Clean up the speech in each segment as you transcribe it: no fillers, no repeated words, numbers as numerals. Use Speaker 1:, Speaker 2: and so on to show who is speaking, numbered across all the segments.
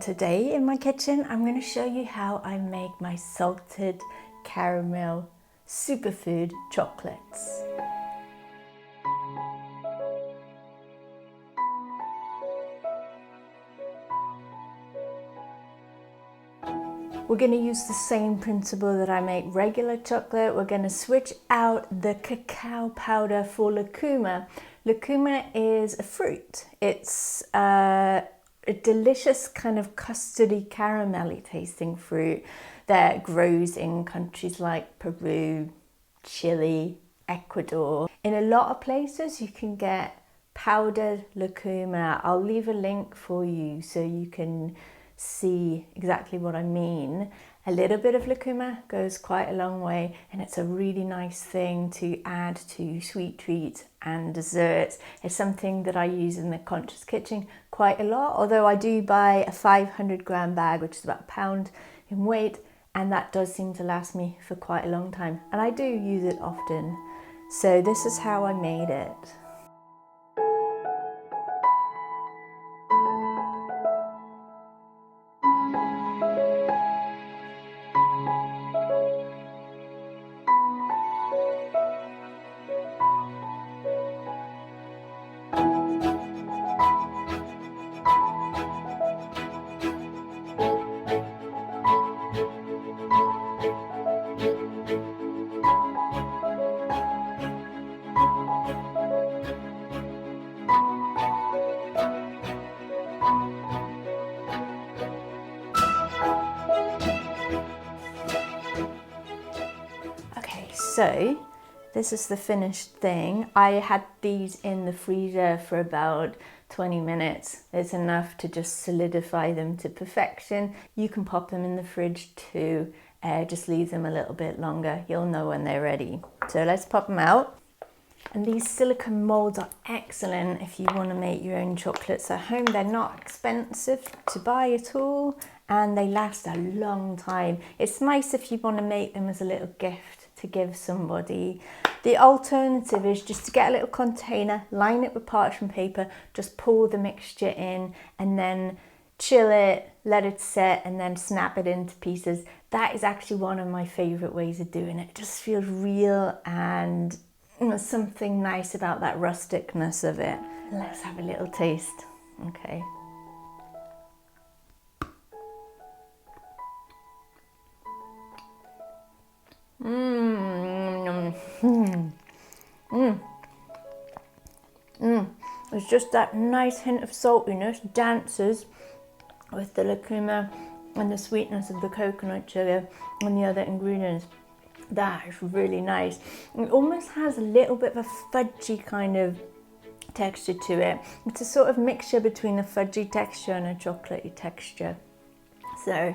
Speaker 1: Today in my kitchen, I'm going to show you how I make my salted caramel superfood chocolates. We're going to use the same principle that I make regular chocolate. We're going to switch out the cacao powder for Lucuma. Lucuma is a fruit. It's a delicious kind of custardy, caramelly tasting fruit that grows in countries like Peru, Chile, Ecuador. In a lot of places you can get powdered Lucuma. I'll leave a link for you so you can see exactly what I mean. A little bit of Lucuma goes quite a long way, and it's a really nice thing to add to sweet treats and desserts. It's something that I use in the Conscious Kitchen quite a lot, although I do buy a 500-gram bag, which is about a pound in weight, and that does seem to last me for quite a long time, and I do use it often. So this is how I made it. So this is the finished thing. I had these in the freezer for about 20 minutes. It's enough to just solidify them to perfection. You can pop them in the fridge too. Just leave them a little bit longer. You'll know when they're ready. So let's pop them out. And these silicone molds are excellent if you want to make your own chocolates at home. They're not expensive to buy at all, and they last a long time. It's nice if you want to make them as a little gift to give somebody. The alternative is just to get a little container, line it with parchment paper, just pour the mixture in and then chill it, let it set, and then snap it into pieces. That is actually one of my favorite ways of doing it. It just feels real, and there's something nice about that rusticness of it. Let's have a little taste. Okay. It's just that nice hint of saltiness dances with the Lucuma and the sweetness of the coconut sugar and the other ingredients. That is really nice. It almost has a little bit of a fudgy kind of texture to it. It's a sort of mixture between a fudgy texture and a chocolatey texture. So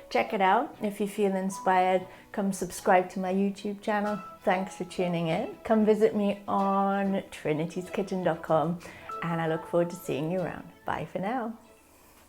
Speaker 1: check it out. If you feel inspired, come subscribe to my YouTube channel. Thanks for tuning in. Come visit me on trinityskitchen.com, and I look forward to seeing you around. Bye for now.